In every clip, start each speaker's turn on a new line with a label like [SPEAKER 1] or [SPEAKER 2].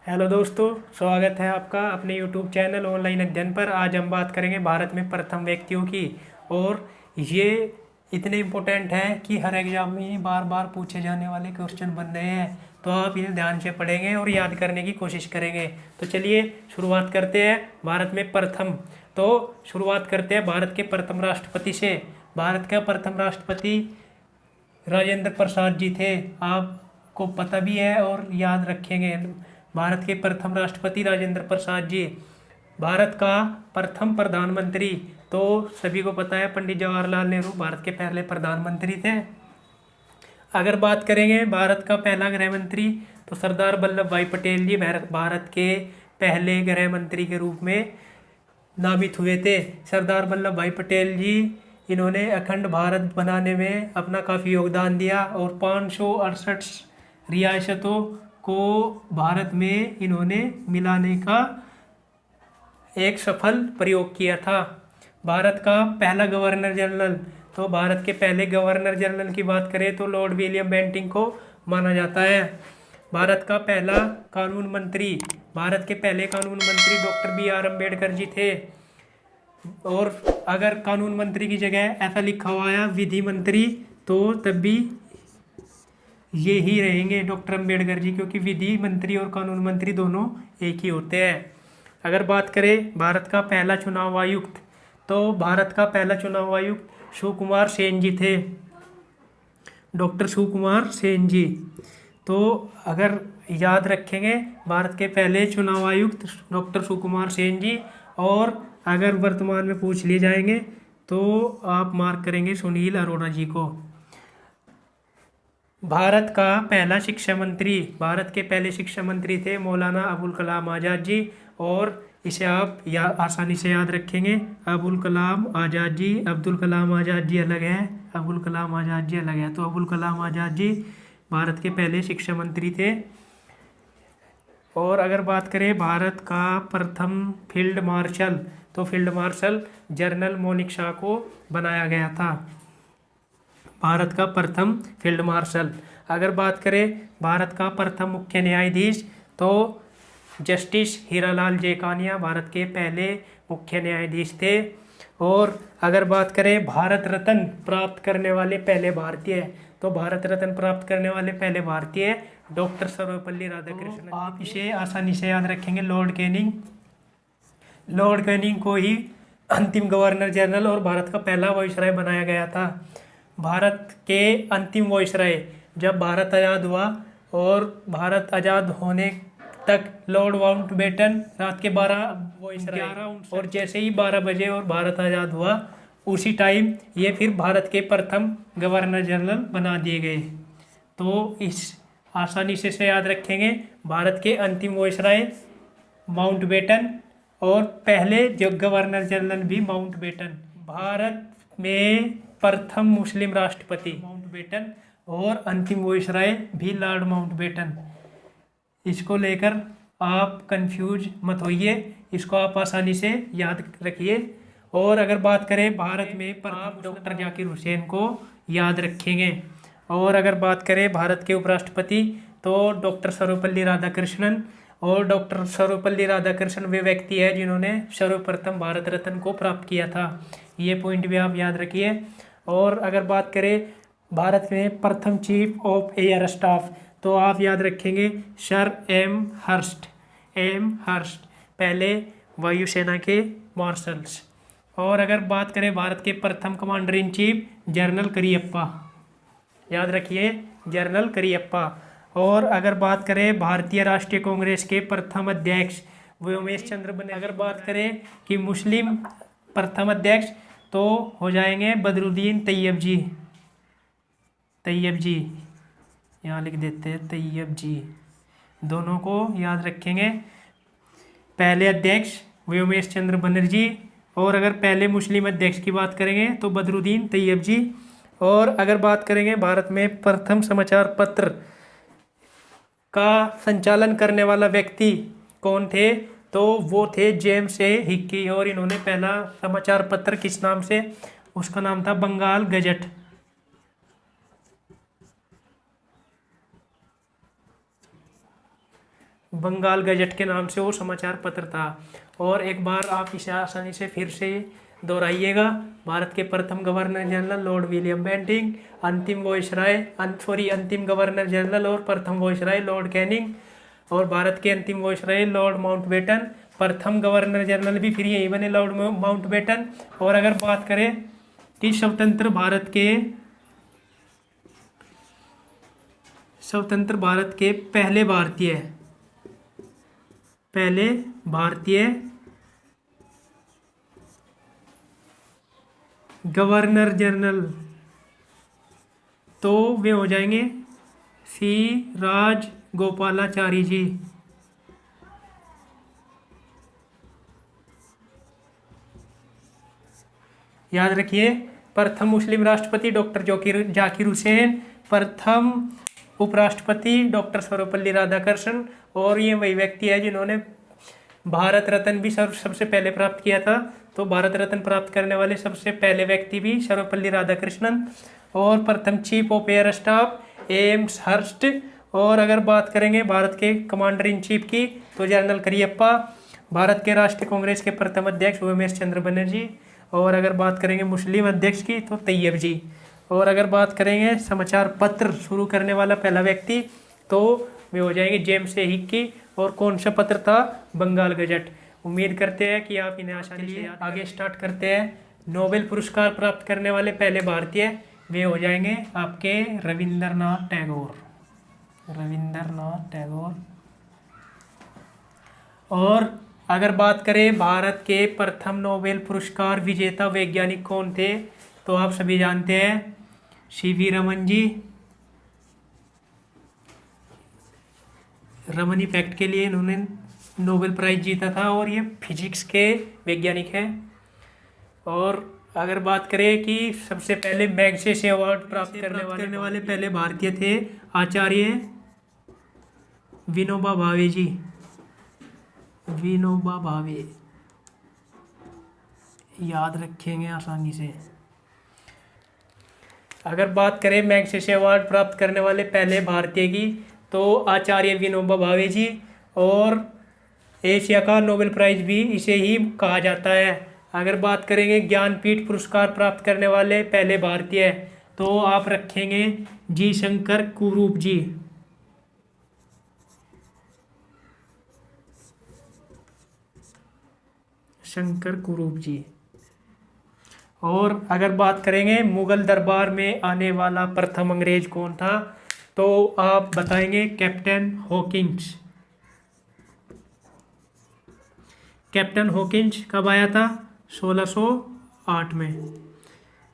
[SPEAKER 1] Hello दोस्तों, स्वागत है आपका अपने यूट्यूब चैनल ऑनलाइन अध्ययन पर। आज हम बात करेंगे भारत में प्रथम व्यक्तियों की। और ये इतने इम्पोर्टेंट हैं कि हर एग्जाम में बार बार पूछे जाने वाले क्वेश्चन बन रहे हैं, तो आप इन्हें ध्यान से पढ़ेंगे और याद करने की कोशिश करेंगे। तो चलिए शुरुआत करते हैं भारत में प्रथम। तो शुरुआत करते हैं भारत के प्रथम राष्ट्रपति से। भारत का प्रथम राष्ट्रपति राजेंद्र प्रसाद जी थे। आपको पता भी है और याद रखेंगे। भारत के प्रथम राष्ट्रपति राजेंद्र प्रसाद जी। भारत का प्रथम प्रधानमंत्री तो सभी को पता है, पंडित जवाहरलाल नेहरू भारत के पहले प्रधानमंत्री थे। अगर बात करेंगे भारत का पहला गृह मंत्री, तो सरदार वल्लभ भाई पटेल जी भारत के पहले गृह मंत्री के रूप में नामित हुए थे। सरदार वल्लभ भाई पटेल जी, इन्होंने अखंड भारत बनाने में अपना काफ़ी योगदान दिया और 568 रियासतों को भारत में इन्होंने मिलाने का एक सफल प्रयोग किया था। भारत का पहला गवर्नर जनरल, तो भारत के पहले गवर्नर जनरल की बात करें तो लॉर्ड विलियम बेंटिंग को माना जाता है। भारत का पहला कानून मंत्री, भारत के पहले कानून मंत्री doctor B are Ambedkar ji थे। और अगर कानून मंत्री की जगह ऐसा लिखा हुआ है विधि मंत्री, तो तब भी ये ही रहेंगे डॉक्टर अम्बेडकर जी, क्योंकि विधि मंत्री और कानून मंत्री दोनों एक ही होते हैं। अगर बात करें भारत का पहला चुनाव आयुक्त, तो भारत का पहला चुनाव आयुक्त सुकुमार सेन जी थे, डॉक्टर सुकुमार सेन जी। तो अगर याद रखेंगे भारत के पहले चुनाव आयुक्त डॉक्टर सुकुमार सेन जी। और अगर वर्तमान में पूछ लिए जाएंगे तो आप मार्क करेंगे सुनील अरोड़ा जी को। भारत का पहला शिक्षा मंत्री, भारत के पहले शिक्षा मंत्री थे मौलाना अबुल कलाम आज़ाद जी। और इसे आप आसानी से याद रखेंगे, अबुल कलाम आज़ाद जी। अब्दुल कलाम आज़ाद जी अलग है, अबुल कलाम आज़ाद जी अलग है। तो अबुल कलाम आज़ाद जी भारत के पहले शिक्षा मंत्री थे। और अगर बात करें भारत का प्रथम फील्ड मार्शल, तो field marshal general Manekshaw को बनाया गया था, भारत का प्रथम फील्ड मार्शल। अगर बात करें भारत का प्रथम मुख्य न्यायाधीश, तो जस्टिस हीरालाल जेकानिया भारत के पहले मुख्य न्यायाधीश थे। और अगर बात करें भारत रत्न प्राप्त करने वाले पहले भारतीय, तो भारत रत्न प्राप्त करने वाले पहले भारतीय डॉक्टर सर्वपल्ली राधाकृष्णन। तो आप इसे आसानी से याद रखेंगे, लॉर्ड कैनिंग। लॉर्ड कैनिंग को ही अंतिम गवर्नर जनरल और भारत का पहला वाइसराय बनाया गया था। भारत के अंतिम वाइसराय, जब भारत आज़ाद हुआ और भारत आज़ाद होने तक लॉर्ड माउंटबेटन रात के 12 वाइसराय, और जैसे ही 12 बजे और भारत आज़ाद हुआ उसी टाइम ये फिर भारत के प्रथम गवर्नर जनरल बना दिए गए। तो इस आसानी से याद रखेंगे, भारत के अंतिम वाइसराय माउंटबेटन और पहले जो गवर्नर जनरल भी माउंटबेटन। भारत में प्रथम मुस्लिम राष्ट्रपति माउंटबेटन और अंतिम वाइसराय भी लॉर्ड माउंटबेटन। इसको लेकर आप कंफ्यूज मत होइए, इसको आप आसानी से याद रखिए। और अगर बात करें भारत में प्रथम डॉक्टर जाकिर हुसैन को याद रखेंगे। और अगर बात करें भारत के उपराष्ट्रपति, तो डॉक्टर सर्वपल्ली राधाकृष्णन। और डॉक्टर सर्वपल्ली राधाकृष्णन वे व्यक्ति है जिन्होंने सर्वप्रथम भारत रत्न को प्राप्त किया था। ये पॉइंट भी आप याद रखिए। और अगर बात करें भारत में प्रथम चीफ ऑफ एयर स्टाफ, तो आप याद रखेंगे सर एम हर्स्ट। पहले वायुसेना के मार्शल्स। और अगर बात करें भारत के प्रथम commander in chief general Cariappa, याद रखिए जनरल करियप्पा। और अगर बात करें भारतीय राष्ट्रीय कांग्रेस के प्रथम अध्यक्ष वो उमेश चंद्र बने। अगर बात करें कि मुस्लिम प्रथम अध्यक्ष, तो हो जाएंगे बदरुद्दीन तैयब जी। यहाँ लिख देते हैं तैयब जी, दोनों को याद रखेंगे। पहले अध्यक्ष वो उमेश चंद्र बनर्जी। और अगर पहले मुस्लिम अध्यक्ष की बात करेंगे तो बदरुद्दीन तैयब जी। और अगर बात करेंगे भारत में प्रथम समाचार पत्र का संचालन करने वाला व्यक्ति कौन थे, तो वो थे जेम्स ए हिक्की। और इन्होंने पहला समाचार पत्र किस नाम से, उसका नाम था बंगाल गजट। बंगाल गजट के नाम से वो समाचार पत्र था। और एक बार आप इसे आसानी से फिर से दोहराइएगा। भारत के प्रथम governor general Lord William Bentinck, अंतिम गवर्नर जनरल और प्रथम वॉइसराय लॉर्ड कैनिंग, और भारत के अंतिम वॉइसराय लॉर्ड माउंटबेटन। प्रथम गवर्नर जनरल भी फिर यही बने, लॉर्ड माउंटबेटन। और अगर बात करें कि स्वतंत्र भारत के पहले भारतीय गवर्नर जनरल, तो वे हो जाएंगे सी राजगोपालाचारी जी। याद रखिए, प्रथम मुस्लिम राष्ट्रपति डॉक्टर जाकिर हुसैन, प्रथम उपराष्ट्रपति डॉक्टर सर्वपल्ली राधाकृष्णन, और ये वही व्यक्ति है जिन्होंने भारत रत्न भी सबसे पहले प्राप्त किया था। तो भारत रत्न प्राप्त करने वाले सबसे पहले व्यक्ति भी सर्वपल्ली राधाकृष्णन। और प्रथम chief of air staff Elmhirst. और अगर बात करेंगे भारत के कमांडर इन चीफ की, तो जनरल करियप्पा। भारत के राष्ट्रीय कांग्रेस के प्रथम अध्यक्ष उमेश चंद्र बनर्जी। और अगर बात करेंगे मुस्लिम अध्यक्ष की, तो तैयब जी। और अगर बात करेंगे समाचार पत्र शुरू करने वाला पहला व्यक्ति, तो वे हो जाएंगे जेम्स ए हिक्की। और कौन सा पत्र था? बंगाल गजट। उम्मीद करते हैं कि आप इन्हें आसानी से आगे स्टार्ट करते हैं। नोबेल पुरस्कार प्राप्त करने वाले पहले भारतीय, वे हो जाएंगे आपके रविंद्रनाथ टैगोर। और अगर बात करें भारत के प्रथम नोबेल पुरस्कार विजेता वैज्ञानिक कौन थे, तो आप सभी जानते हैं सीवी रमन जी। रमन इफेक्ट के लिए इन्होंने नोबेल प्राइज जीता था, और ये फिजिक्स के वैज्ञानिक हैं। और अगर बात करें कि सबसे पहले मैग्सेसे अवार्ड प्राप्त करने वाले पहले भारतीय थे आचार्य विनोबा भावे जी। विनोबा भावे याद रखेंगे आसानी से। अगर बात करें मैग्सेसे अवार्ड प्राप्त करने वाले पहले भारतीय की, तो आचार्य विनोबा भावे जी। और एशिया का नोबेल प्राइज भी इसे ही कहा जाता है। अगर बात करेंगे ज्ञानपीठ पुरस्कार प्राप्त करने वाले पहले भारतीय, तो आप रखेंगे जी शंकर कुरूप जी। शंकर कुरूप जी। और अगर बात करेंगे मुगल दरबार में आने वाला प्रथम अंग्रेज कौन था, तो आप बताएंगे कैप्टन हॉकिंस। कैप्टन हॉकिंस कब आया था? 1608 में।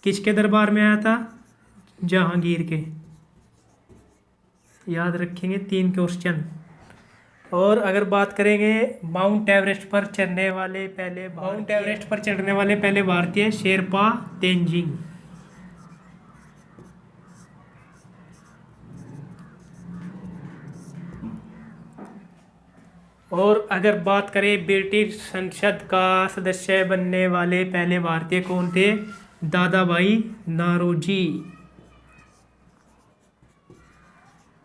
[SPEAKER 1] किसके दरबार में आया था? जहांगीर के। याद रखेंगे 3 क्वेश्चन। और अगर बात करेंगे माउंट एवरेस्ट पर चढ़ने वाले पहले भारतीय, शेरपा तेंजिंग। और अगर बात करें ब्रिटिश संसद का सदस्य बनने वाले पहले भारतीय कौन थे? दादा भाई नौरोजी।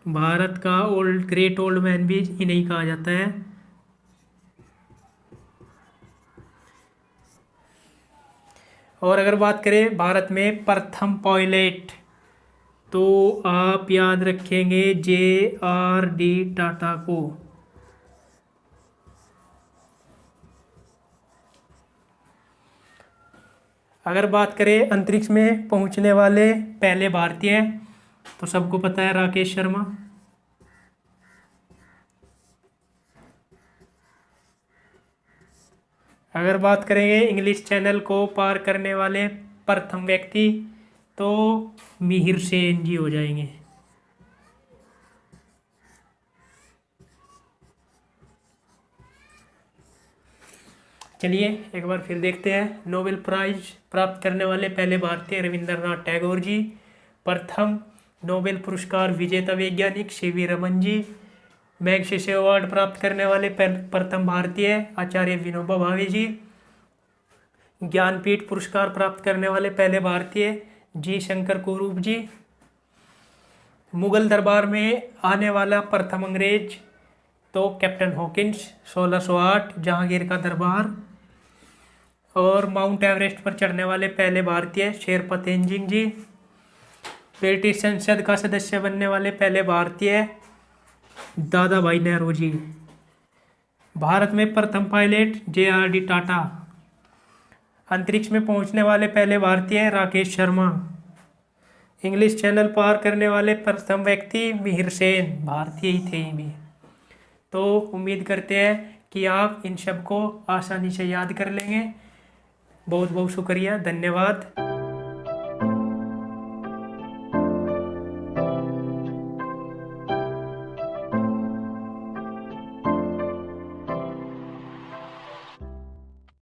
[SPEAKER 1] भारत का ग्रेट ओल्ड मैन भी इन्हें कहा जाता है। और अगर बात करें भारत में प्रथम पायलट, तो आप याद रखेंगे JRD टाटा को। अगर बात करें अंतरिक्ष में पहुंचने वाले पहले भारतीय, तो सबको पता है राकेश शर्मा। अगर बात करेंगे इंग्लिश चैनल को पार करने वाले प्रथम व्यक्ति, तो मिहिर सेन जी हो जाएंगे। चलिए एक बार फिर देखते हैं। नोबेल प्राइज प्राप्त करने वाले पहले भारतीय रविंद्रनाथ टैगोर जी। प्रथम नोबेल पुरस्कार विजेता वैज्ञानिक CV Raman ji. Magsaysay award प्राप्त करने वाले प्रथम भारतीय आचार्य विनोबा भावे जी। ज्ञानपीठ पुरस्कार प्राप्त करने वाले पहले भारतीय जी शंकर कुरूप जी। मुगल दरबार में आने वाला प्रथम अंग्रेज तो कैप्टन हॉकिंस 1608 जहांगीर का दरबार। और माउंट एवरेस्ट पर चढ़ने वाले पहले भारतीय शेरपा तेंजिंग जी। ब्रिटिश संसद का सदस्य बनने वाले पहले भारतीय दादा भाई नेहरू जी। भारत में प्रथम पायलट JRD टाटा। अंतरिक्ष में पहुंचने वाले पहले भारतीय राकेश शर्मा। इंग्लिश चैनल पार करने वाले प्रथम व्यक्ति मिहिर सेन, भारतीय ही थे ये भी। तो उम्मीद करते हैं कि आप इन सब को आसानी से याद कर लेंगे। बहुत बहुत शुक्रिया, धन्यवाद।